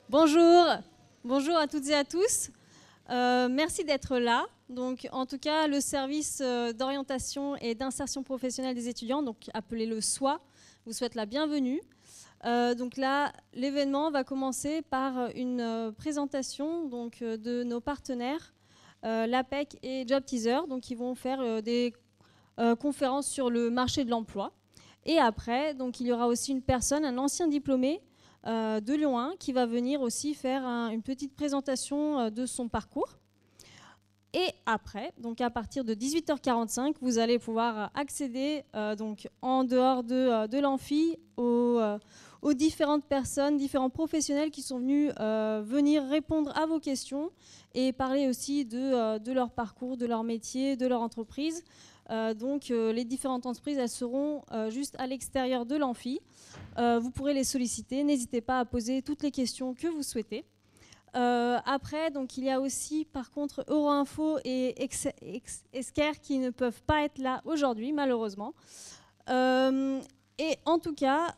Bonjour, bonjour à toutes et à tous. Merci d'être là. Donc, en tout cas, le service d'orientation et d'insertion professionnelle des étudiants, donc appelé le SOI, vous souhaite la bienvenue. Donc là, l'événement va commencer par une présentation donc, de nos partenaires, l'APEC et Job Teaser, donc qui vont faire des conférences sur le marché de l'emploi. Et après, donc, il y aura aussi une personne, un ancien diplômé de Lyon 1, qui va venir aussi faire une petite présentation de son parcours. Et après, donc à partir de 18h45, vous allez pouvoir accéder donc en dehors de l'amphi aux différentes personnes, différents professionnels qui sont venus venir répondre à vos questions et parler aussi de leur parcours, de leur métier, de leur entreprise. Donc les différentes entreprises, elles seront juste à l'extérieur de l'amphi. Vous pourrez les solliciter. N'hésitez pas à poser toutes les questions que vous souhaitez. Après, donc, il y a aussi, par contre, Euroinfo et Esker qui ne peuvent pas être là aujourd'hui, malheureusement. Et en tout cas,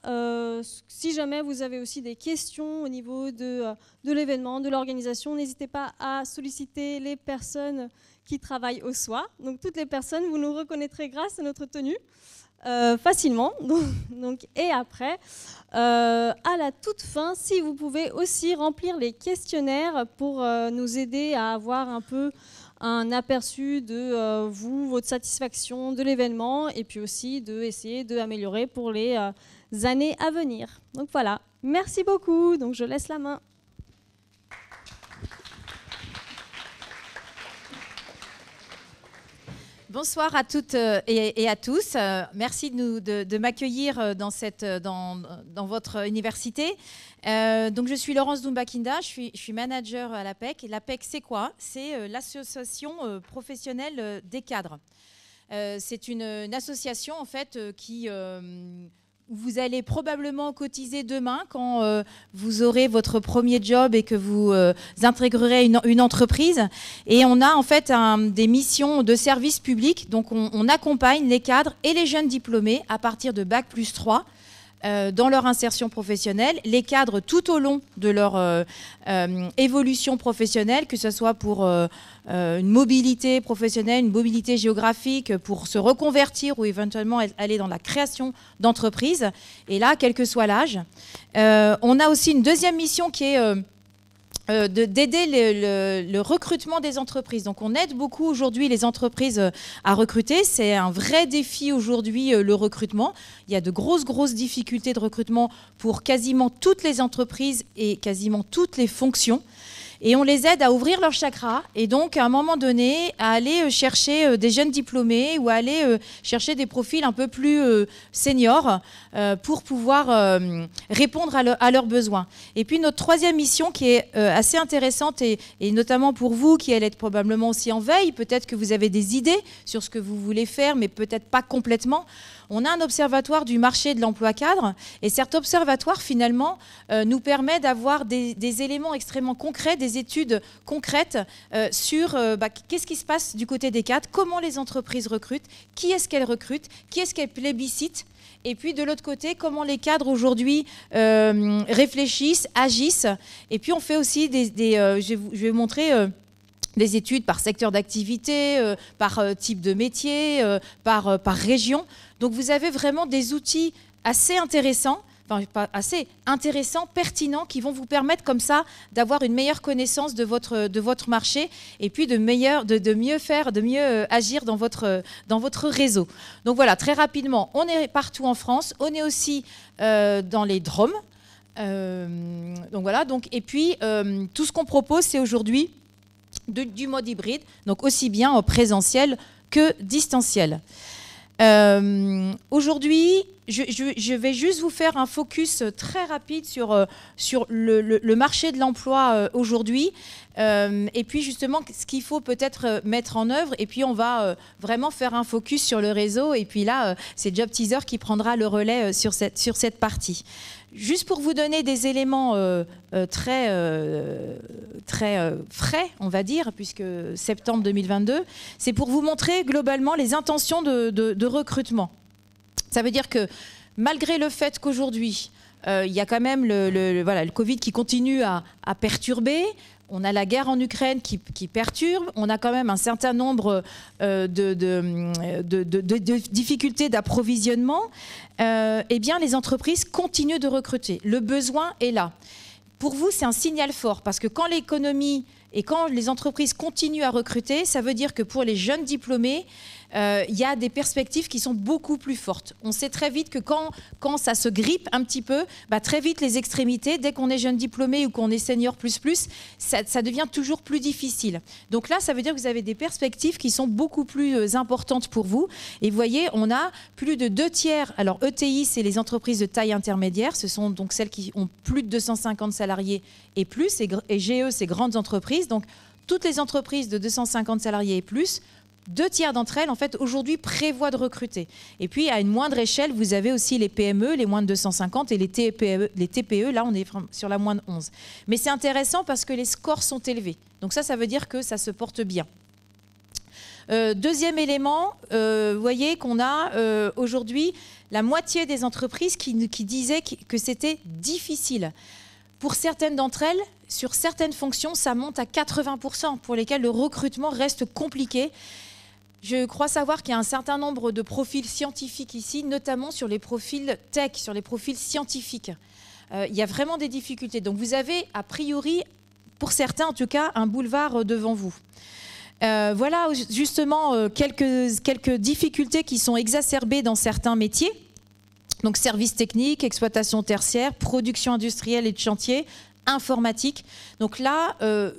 si jamais vous avez aussi des questions au niveau de l'événement, de l'organisation, n'hésitez pas à solliciter les personnes qui travaillent au SOI. Donc, toutes les personnes, vous nous reconnaîtrez grâce à notre tenue. Facilement. Donc, et après, à la toute fin, si vous pouvez aussi remplir les questionnaires pour nous aider à avoir un peu un aperçu de vous, votre satisfaction de l'événement, et puis aussi d'essayer d'améliorer pour les années à venir. Donc voilà, merci beaucoup. Donc je laisse la main. Bonsoir à toutes et à tous. Merci de m'accueillir dans votre université. Donc je suis Laurence Doumbakhinda, je suis manager à l'APEC. L'APEC, c'est quoi? C'est l'association professionnelle des cadres. C'est une association en fait vous allez probablement cotiser demain quand vous aurez votre premier job et que vous intégrerez une entreprise. Et on a en fait des missions de service public. Donc on accompagne les cadres et les jeunes diplômés à partir de Bac+3 dans leur insertion professionnelle, les cadres tout au long de leur évolution professionnelle, que ce soit pour une mobilité professionnelle, une mobilité géographique, pour se reconvertir ou éventuellement aller dans la création d'entreprises. Et là, quel que soit l'âge. On a aussi une deuxième mission qui est d'aider le recrutement des entreprises. Donc on aide beaucoup aujourd'hui les entreprises à recruter. C'est un vrai défi aujourd'hui, le recrutement. Il y a de grosses difficultés de recrutement pour quasiment toutes les entreprises et quasiment toutes les fonctions. Et on les aide à ouvrir leur chakra et donc à un moment donné à aller chercher des jeunes diplômés ou à aller chercher des profils un peu plus seniors pour pouvoir répondre à leurs besoins. Et puis notre troisième mission qui est assez intéressante et notamment pour vous qui allez être probablement aussi en veille, peut-être que vous avez des idées sur ce que vous voulez faire mais peut-être pas complètement. On a un observatoire du marché de l'emploi cadre et cet observatoire finalement nous permet d'avoir des éléments extrêmement concrets, des études concrètes sur qu'est-ce qui se passe du côté des cadres, comment les entreprises recrutent, qui est-ce qu'elles recrutent, qui est-ce qu'elles plébiscitent. Et puis de l'autre côté, comment les cadres aujourd'hui réfléchissent, agissent. Et puis on fait aussi je vais vous montrer des études par secteur d'activité, par type de métier, par région. Donc vous avez vraiment des outils assez intéressants, enfin pas assez intéressants, pertinents, qui vont vous permettre comme ça d'avoir une meilleure connaissance de votre marché et puis de mieux faire, de mieux agir dans votre réseau. Donc voilà, très rapidement, on est partout en France, on est aussi dans les DROM. Donc voilà, et puis tout ce qu'on propose, c'est aujourd'hui du mode hybride, donc aussi bien en présentiel que distanciel. Aujourd'hui, je vais juste vous faire un focus très rapide sur le marché de l'emploi aujourd'hui et puis justement ce qu'il faut peut-être mettre en œuvre et puis on va vraiment faire un focus sur le réseau et puis là c'est Job Teaser qui prendra le relais sur cette partie. Juste pour vous donner des éléments très frais, on va dire, puisque septembre 2022, c'est pour vous montrer globalement les intentions de recrutement. Ça veut dire que malgré le fait qu'aujourd'hui, il y a quand même le Covid qui continue à perturber. On a la guerre en Ukraine qui perturbe. On a quand même un certain nombre de difficultés d'approvisionnement. Eh bien, les entreprises continuent de recruter. Le besoin est là. Pour vous, c'est un signal fort parce que quand l'économie et quand les entreprises continuent à recruter, ça veut dire que pour les jeunes diplômés, il y a des perspectives qui sont beaucoup plus fortes. On sait très vite que quand ça se grippe un petit peu, très vite les extrémités, dès qu'on est jeune diplômé ou qu'on est senior plus, ça devient toujours plus difficile. Donc là, ça veut dire que vous avez des perspectives qui sont beaucoup plus importantes pour vous. Et vous voyez, on a plus de 2/3. Alors ETI, c'est les entreprises de taille intermédiaire. Ce sont donc celles qui ont plus de 250 salariés et plus. Et GE, c'est grandes entreprises. Donc toutes les entreprises de 250 salariés et plus, 2/3 d'entre elles, en fait, aujourd'hui, prévoient de recruter. Et puis, à une moindre échelle, vous avez aussi les PME, les moins de 250, et les TPE, là, on est sur la moins de 11. Mais c'est intéressant parce que les scores sont élevés. Donc ça veut dire que ça se porte bien. Deuxième élément, vous voyez qu'on a aujourd'hui la moitié des entreprises qui disaient que c'était difficile. Pour certaines d'entre elles, sur certaines fonctions, ça monte à 80%, pour lesquelles le recrutement reste compliqué. Je crois savoir qu'il y a un certain nombre de profils scientifiques ici, notamment sur les profils tech, sur les profils scientifiques. Il y a vraiment des difficultés. Donc vous avez, a priori, pour certains en tout cas, un boulevard devant vous. Voilà justement quelques difficultés qui sont exacerbées dans certains métiers. Donc services techniques, exploitation tertiaire, production industrielle et de chantier, informatique. Donc là,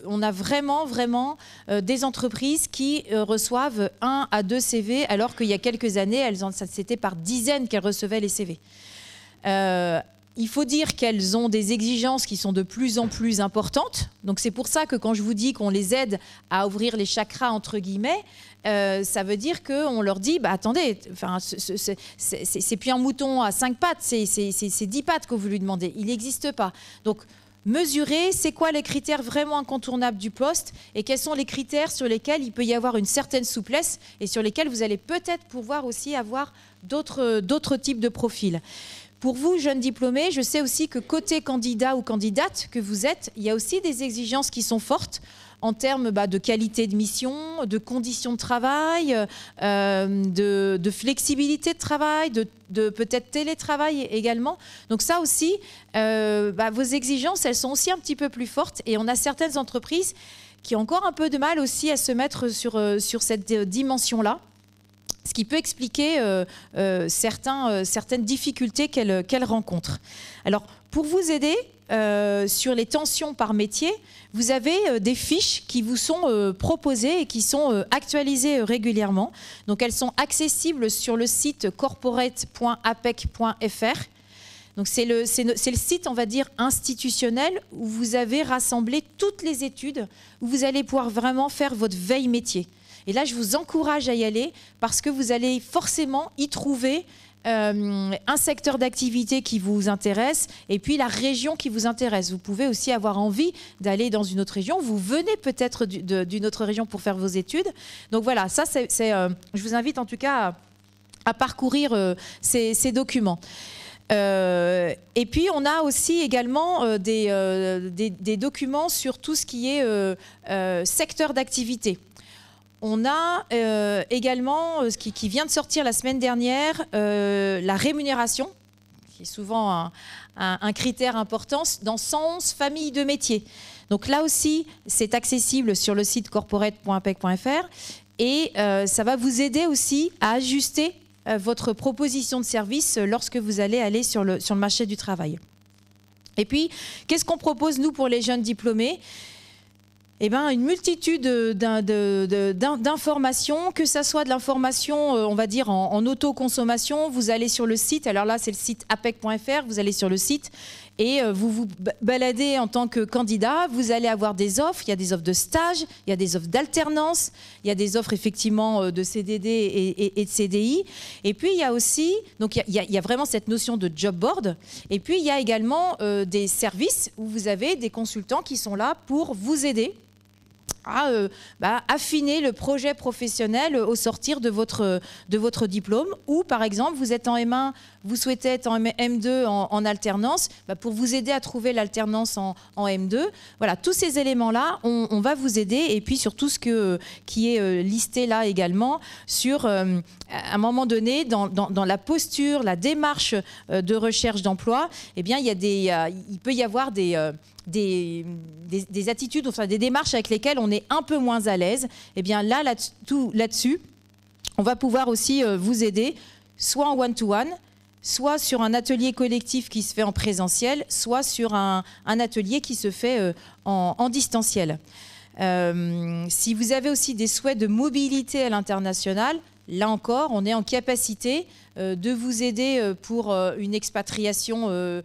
on a vraiment des entreprises qui reçoivent 1 à 2 CV, alors qu'il y a quelques années, c'était par dizaines qu'elles recevaient les CV. Il faut dire qu'elles ont des exigences qui sont de plus en plus importantes. Donc c'est pour ça que quand je vous dis qu'on les aide à ouvrir les chakras, entre guillemets, ça veut dire qu'on leur dit, attendez, c'est plus un mouton à 5 pattes, c'est 10 pattes que vous lui demandez. Il n'existe pas. Donc mesurer, c'est quoi les critères vraiment incontournables du poste et quels sont les critères sur lesquels il peut y avoir une certaine souplesse et sur lesquels vous allez peut-être pouvoir aussi avoir d'autres types de profils. Pour vous, jeunes diplômés, je sais aussi que côté candidat ou candidate que vous êtes, il y a aussi des exigences qui sont fortes en termes de qualité de mission, de conditions de travail, de flexibilité de travail, de peut-être télétravail également. Donc ça aussi, vos exigences, elles sont aussi un petit peu plus fortes. Et on a certaines entreprises qui ont encore un peu de mal aussi à se mettre sur cette dimension-là. Ce qui peut expliquer certaines difficultés qu'elles rencontrent. Alors, pour vous aider sur les tensions par métier, vous avez des fiches qui vous sont proposées et qui sont actualisées régulièrement. Donc, elles sont accessibles sur le site corporate.apec.fr. Donc, c'est le site, on va dire, institutionnel où vous avez rassemblé toutes les études, où vous allez pouvoir vraiment faire votre veille métier. Et là, je vous encourage à y aller parce que vous allez forcément y trouver un secteur d'activité qui vous intéresse et puis la région qui vous intéresse. Vous pouvez aussi avoir envie d'aller dans une autre région. Vous venez peut-être d'une autre région pour faire vos études. Donc voilà, ça, je vous invite en tout cas à parcourir ces documents. Et puis, on a aussi également des documents sur tout ce qui est secteur d'activité. On a également, ce qui vient de sortir la semaine dernière, la rémunération, qui est souvent un critère important, dans 111 familles de métiers. Donc là aussi, c'est accessible sur le site corporate.apec.fr et ça va vous aider aussi à ajuster votre proposition de service lorsque vous allez aller sur le marché du travail. Et puis, qu'est-ce qu'on propose, nous, pour les jeunes diplômés ? Eh bien, une multitude d'informations, que ce soit de l'information, on va dire, en autoconsommation. Vous allez sur le site, alors là, c'est le site apec.fr, vous allez sur le site et vous vous baladez en tant que candidat. Vous allez avoir des offres, il y a des offres de stage, il y a des offres d'alternance, il y a des offres effectivement de CDD et de CDI. Et puis, il y a aussi, donc il y a vraiment cette notion de job board. Et puis, il y a également des services où vous avez des consultants qui sont là pour vous aider à affiner le projet professionnel au sortir de votre diplôme. Ou par exemple, vous êtes en M1, vous souhaitez être en M2 en alternance, pour vous aider à trouver l'alternance en M2. Voilà, tous ces éléments-là, on va vous aider. Et puis sur tout ce qui est listé là également, sur à un moment donné, dans la posture, la démarche de recherche d'emploi, eh bien, il peut y avoir des attitudes, enfin des démarches avec lesquelles on est un peu moins à l'aise. Eh bien là-dessus, on va pouvoir aussi vous aider, soit en one-to-one, soit sur un atelier collectif qui se fait en présentiel, soit sur un atelier qui se fait en distanciel. Si vous avez aussi des souhaits de mobilité à l'international, là encore, on est en capacité de vous aider pour une expatriation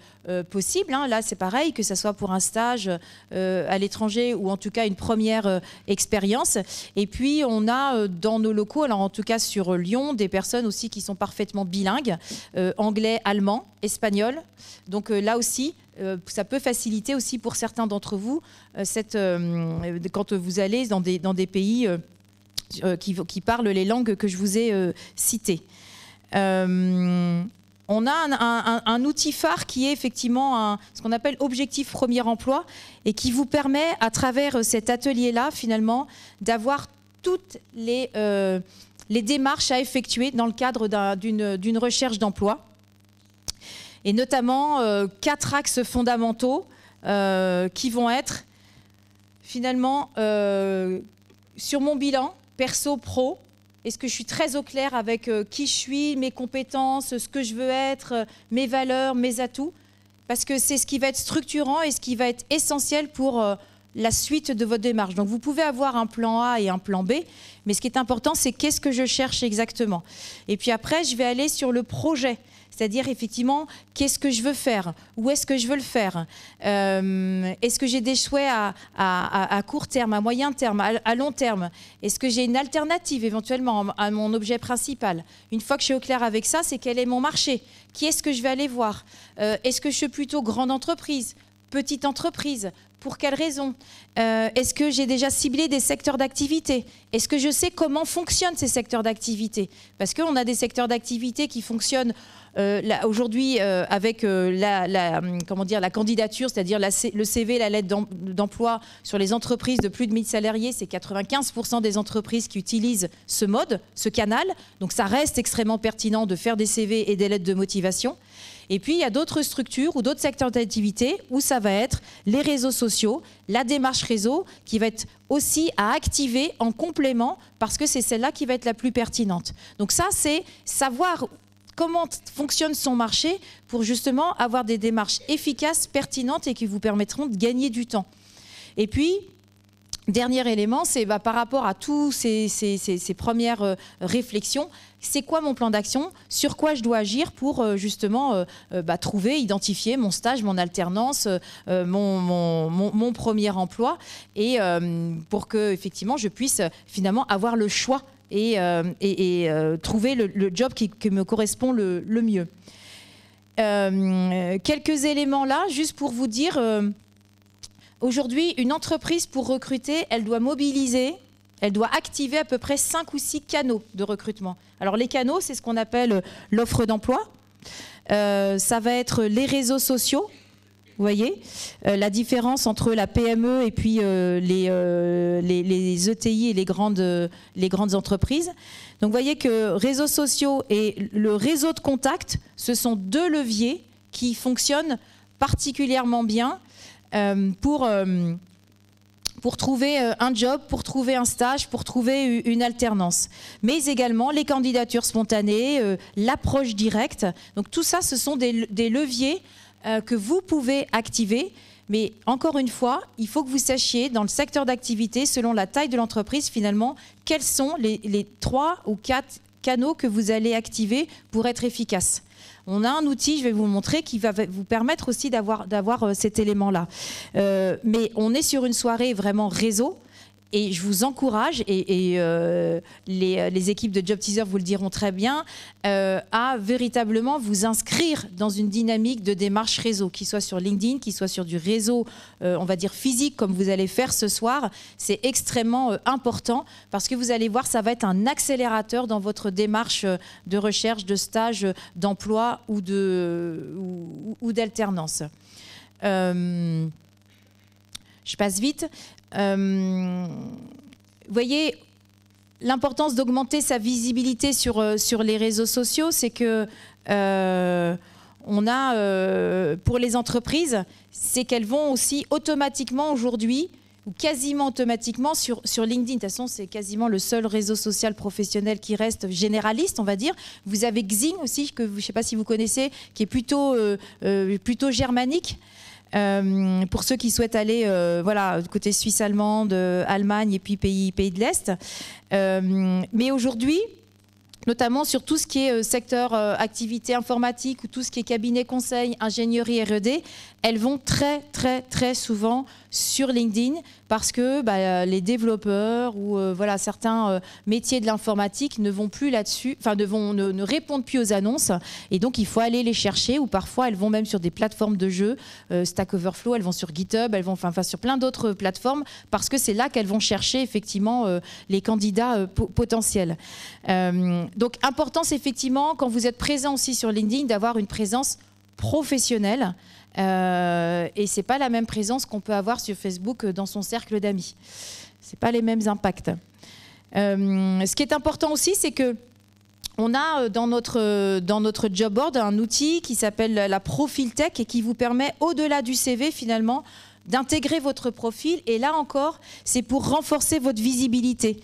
possible. Là, c'est pareil, que ce soit pour un stage à l'étranger ou en tout cas une première expérience. Et puis, on a dans nos locaux, alors en tout cas sur Lyon, des personnes aussi qui sont parfaitement bilingues, anglais, allemand, espagnol. Donc là aussi, ça peut faciliter aussi pour certains d'entre vous quand vous allez dans des pays qui parlent les langues que je vous ai citées. On a un outil phare qui est effectivement ce qu'on appelle objectif premier emploi et qui vous permet à travers cet atelier-là finalement d'avoir toutes les démarches à effectuer dans le cadre d'une recherche d'emploi. Et notamment 4 axes fondamentaux qui vont être finalement sur mon bilan perso, pro. Est-ce que je suis très au clair avec qui je suis, mes compétences, ce que je veux être, mes valeurs, mes atouts? Parce que c'est ce qui va être structurant et ce qui va être essentiel pour la suite de votre démarche. Donc vous pouvez avoir un plan A et un plan B, mais ce qui est important, c'est qu'est-ce que je cherche exactement. Et puis après, je vais aller sur le projet. C'est-à-dire, effectivement, qu'est-ce que je veux faire? Où est-ce que je veux le faire? Est-ce que j'ai des souhaits à court terme, à moyen terme, à long terme? Est-ce que j'ai une alternative éventuellement à mon objet principal? Une fois que je suis au clair avec ça, c'est quel est mon marché? Qui est-ce que je vais aller voir? Est-ce que je suis plutôt grande entreprise, petite entreprise? Pour quelles raisons? Est-ce que j'ai déjà ciblé des secteurs d'activité? Est-ce que je sais comment fonctionnent ces secteurs d'activité? Parce qu'on a des secteurs d'activité qui fonctionnent aujourd'hui avec la candidature, c'est-à-dire le CV, la lettre d'emploi sur les entreprises de plus de 1000 salariés, c'est 95% des entreprises qui utilisent ce mode, ce canal. Donc ça reste extrêmement pertinent de faire des CV et des lettres de motivation. Et puis, il y a d'autres structures ou d'autres secteurs d'activité où ça va être les réseaux sociaux, la démarche réseau qui va être aussi à activer en complément parce que c'est celle-là qui va être la plus pertinente. Donc ça, c'est savoir comment fonctionne son marché pour justement avoir des démarches efficaces, pertinentes et qui vous permettront de gagner du temps. Et puis, dernier élément, c'est par rapport à tous ces premières réflexions, c'est quoi mon plan d'action? Sur quoi je dois agir pour justement trouver, identifier mon stage, mon alternance, mon premier emploi et pour que effectivement je puisse finalement avoir le choix et trouver le job qui me correspond le mieux. Quelques éléments là, juste pour vous dire, aujourd'hui, une entreprise pour recruter, elle doit mobiliser, elle doit activer à peu près 5 ou 6 canaux de recrutement. Alors les canaux, c'est ce qu'on appelle l'offre d'emploi. Ça va être les réseaux sociaux. Vous voyez la différence entre la PME et puis les ETI et les grandes entreprises. Donc vous voyez que réseaux sociaux et le réseau de contacts, ce sont 2 leviers qui fonctionnent particulièrement bien pour trouver un job, pour trouver un stage, pour trouver une alternance. Mais également les candidatures spontanées, l'approche directe. Donc tout ça, ce sont des leviers que vous pouvez activer. Mais encore une fois, il faut que vous sachiez dans le secteur d'activité, selon la taille de l'entreprise, finalement, quels sont les 3 ou 4 canaux que vous allez activer pour être efficace. On a un outil, je vais vous montrer, qui va vous permettre aussi d'avoir cet élément-là. Mais on est sur une soirée vraiment réseau. Et je vous encourage, et les équipes de Job Teaser vous le diront très bien, à véritablement vous inscrire dans une dynamique de démarche réseau, qui soit sur LinkedIn, qui soit sur du réseau, on va dire physique, comme vous allez faire ce soir. C'est extrêmement important parce que vous allez voir, ça va être un accélérateur dans votre démarche de recherche, de stage, d'emploi ou d'alternance. Je passe vite. Vous voyez, l'importance d'augmenter sa visibilité sur les réseaux sociaux, c'est que on a, pour les entreprises, c'est qu'elles vont aussi automatiquement aujourd'hui, ou quasiment automatiquement sur LinkedIn. De toute façon, c'est quasiment le seul réseau social professionnel qui reste généraliste, on va dire. Vous avez Xing aussi, que je ne sais pas si vous connaissez, qui est plutôt germanique. Pour ceux qui souhaitent aller voilà, côté Suisse allemande, Allemagne et puis pays de l'Est. Mais aujourd'hui, notamment sur tout ce qui est secteur activité informatique ou tout ce qui est cabinet conseil, ingénierie R&D, elles vont très souvent sur LinkedIn parce que les développeurs ou voilà, certains métiers de l'informatique ne vont plus là-dessus, enfin ne répondent plus aux annonces, et donc il faut aller les chercher, ou parfois elles vont même sur des plateformes de jeux, Stack Overflow, elles vont sur GitHub, elles vont enfin sur plein d'autres plateformes parce que c'est là qu'elles vont chercher effectivement les candidats potentiels. Donc importance effectivement quand vous êtes présent aussi sur LinkedIn d'avoir une présence professionnelle. Et c'est pas la même présence qu'on peut avoir sur Facebook dans son cercle d'amis. C'est pas les mêmes impacts. Ce qui est important aussi, c'est que on a dans notre job board un outil qui s'appelle la Profil Tech et qui vous permet, au-delà du CV finalement, d'intégrer votre profil. Et là encore, c'est pour renforcer votre visibilité.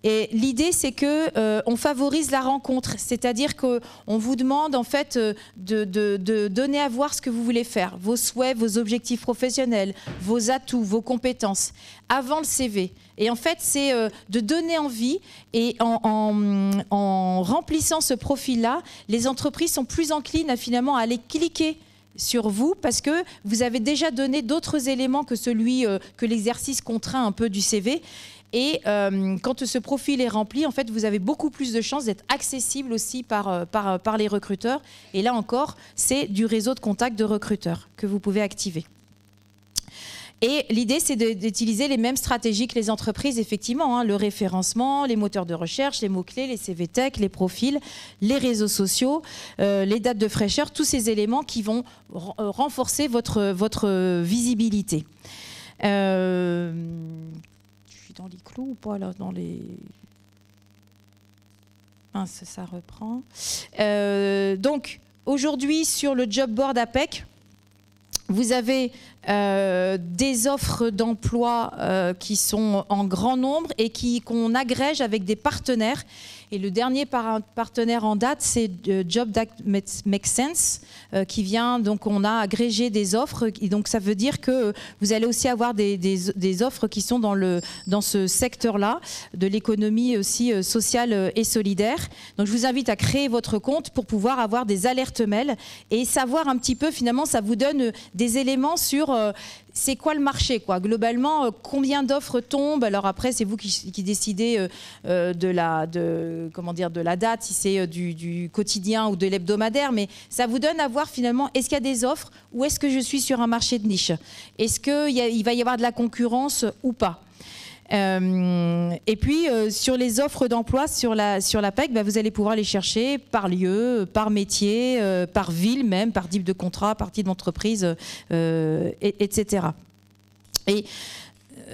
Et l'idée, c'est que on favorise la rencontre, c'est-à-dire qu'on vous demande en fait de donner à voir ce que vous voulez faire, vos souhaits, vos objectifs professionnels, vos atouts, vos compétences, avant le CV. Et en fait, c'est de donner envie, et en remplissant ce profil-là, les entreprises sont plus enclines à finalement aller cliquer sur vous parce que vous avez déjà donné d'autres éléments que que l'exercice contraint un peu du CV. Et quand ce profil est rempli, en fait, vous avez beaucoup plus de chances d'être accessible aussi par les recruteurs. Et là encore, c'est du réseau de contacts de recruteurs que vous pouvez activer. Et l'idée, c'est d'utiliser les mêmes stratégies que les entreprises, effectivement, hein, le référencement, les moteurs de recherche, les mots-clés, les CV Tech, les profils, les réseaux sociaux, les dates de fraîcheur, tous ces éléments qui vont renforcer votre visibilité. Dans les clous ou pas là, dans les... ça reprend. Donc, aujourd'hui, sur le job board APEC, vous avez des offres d'emploi qui sont en grand nombre et qu'on agrège avec des partenaires. Et le dernier partenaire en date, c'est Job That Makes Sense, qui vient, donc on a agrégé des offres. Et donc ça veut dire que vous allez aussi avoir des offres qui sont dans ce secteur-là, de l'économie aussi sociale et solidaire. Donc je vous invite à créer votre compte pour pouvoir avoir des alertes mail et savoir un petit peu, finalement, ça vous donne des éléments sur c'est quoi le marché, quoi. Globalement, combien d'offres tombent. Alors après, c'est vous qui décidez de la date, si c'est du quotidien ou de l'hebdomadaire, mais ça vous donne à voir finalement, est-ce qu'il y a des offres ou est-ce que je suis sur un marché de niche? Est-ce qu'il va y avoir de la concurrence ou pas? Et puis sur les offres d'emploi sur la PEC, vous allez pouvoir les chercher par lieu, par métier, par ville même, par type de contrat, par type d'entreprise, etc. Et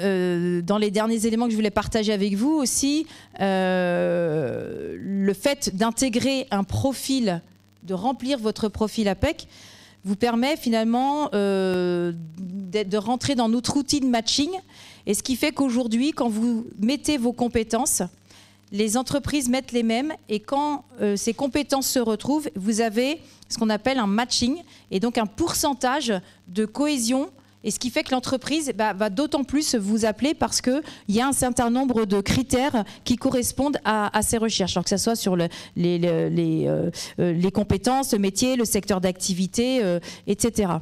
dans les derniers éléments que je voulais partager avec vous aussi, le fait d'intégrer un profil, de remplir votre profil APEC, vous permet finalement de rentrer dans notre outil de matching. Et ce qui fait qu'aujourd'hui, quand vous mettez vos compétences, les entreprises mettent les mêmes. Et quand ces compétences se retrouvent, vous avez ce qu'on appelle un matching, et donc un pourcentage de cohésion. Et ce qui fait que l'entreprise va d'autant plus vous appeler parce qu'il y a un certain nombre de critères qui correspondent à ces recherches. Alors que ce soit sur les compétences, le métier, le secteur d'activité, etc.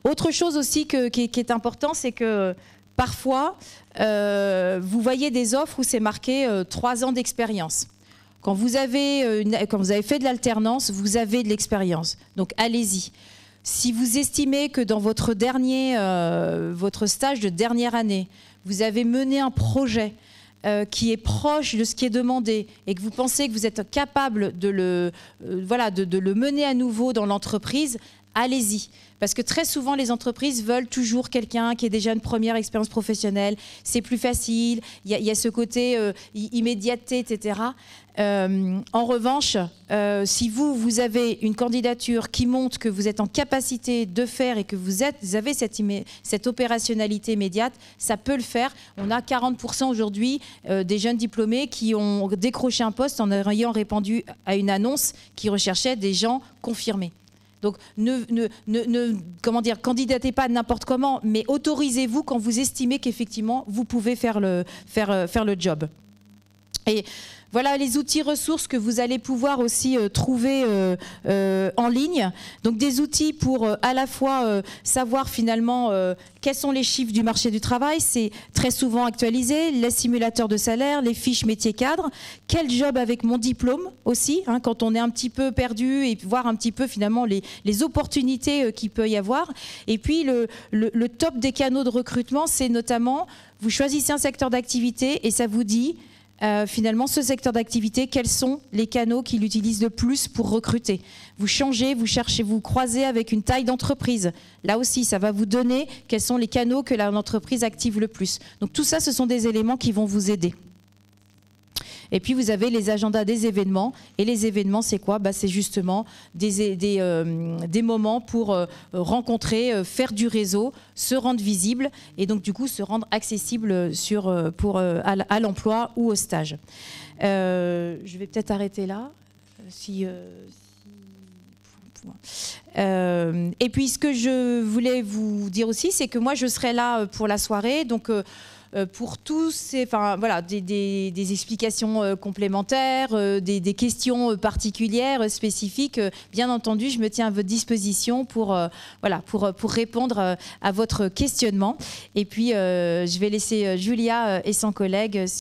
Autre chose aussi qui est important, c'est que Parfois, vous voyez des offres où c'est marqué 3 ans d'expérience. Quand vous avez fait de l'alternance, vous avez de l'expérience. Donc allez-y. Si vous estimez que dans votre stage de dernière année, vous avez mené un projet qui est proche de ce qui est demandé et que vous pensez que vous êtes capable de le mener à nouveau dans l'entreprise, allez-y. Parce que très souvent, les entreprises veulent toujours quelqu'un qui ait déjà une première expérience professionnelle. C'est plus facile, il y a ce côté immédiateté, etc. En revanche, si vous avez une candidature qui montre que vous êtes en capacité de faire et que vous avez cette opérationnalité immédiate, ça peut le faire. On a 40% aujourd'hui des jeunes diplômés qui ont décroché un poste en ayant répondu à une annonce qui recherchait des gens confirmés. Donc, candidatez pas n'importe comment, mais autorisez-vous quand vous estimez qu'effectivement, vous pouvez faire le job. Et voilà les outils ressources que vous allez pouvoir aussi trouver en ligne. Donc des outils pour à la fois savoir finalement quels sont les chiffres du marché du travail, c'est très souvent actualisé, les simulateurs de salaire, les fiches métiers cadres, quel job avec mon diplôme aussi, hein, quand on est un petit peu perdu et voir un petit peu finalement les opportunités qu'il peut y avoir. Et puis le top des canaux de recrutement, c'est notamment, vous choisissez un secteur d'activité et ça vous dit finalement, ce secteur d'activité, quels sont les canaux qu'il utilise le plus pour recruter. Vous changez, vous cherchez, vous croisez avec une taille d'entreprise. Là aussi, ça va vous donner quels sont les canaux que l'entreprise active le plus. Donc tout ça, ce sont des éléments qui vont vous aider. Et puis vous avez les agendas des événements. Et les événements, c'est quoi? C'est justement des moments pour rencontrer, faire du réseau, se rendre visible et donc du coup se rendre accessible à l'emploi ou au stage. Je vais peut-être arrêter là. Et puis ce que je voulais vous dire aussi, c'est que moi je serai là pour la soirée. Donc pour tous des explications complémentaires, des questions particulières, spécifiques. Bien entendu, je me tiens à votre disposition pour répondre à votre questionnement. Et puis, je vais laisser Julia et son collègue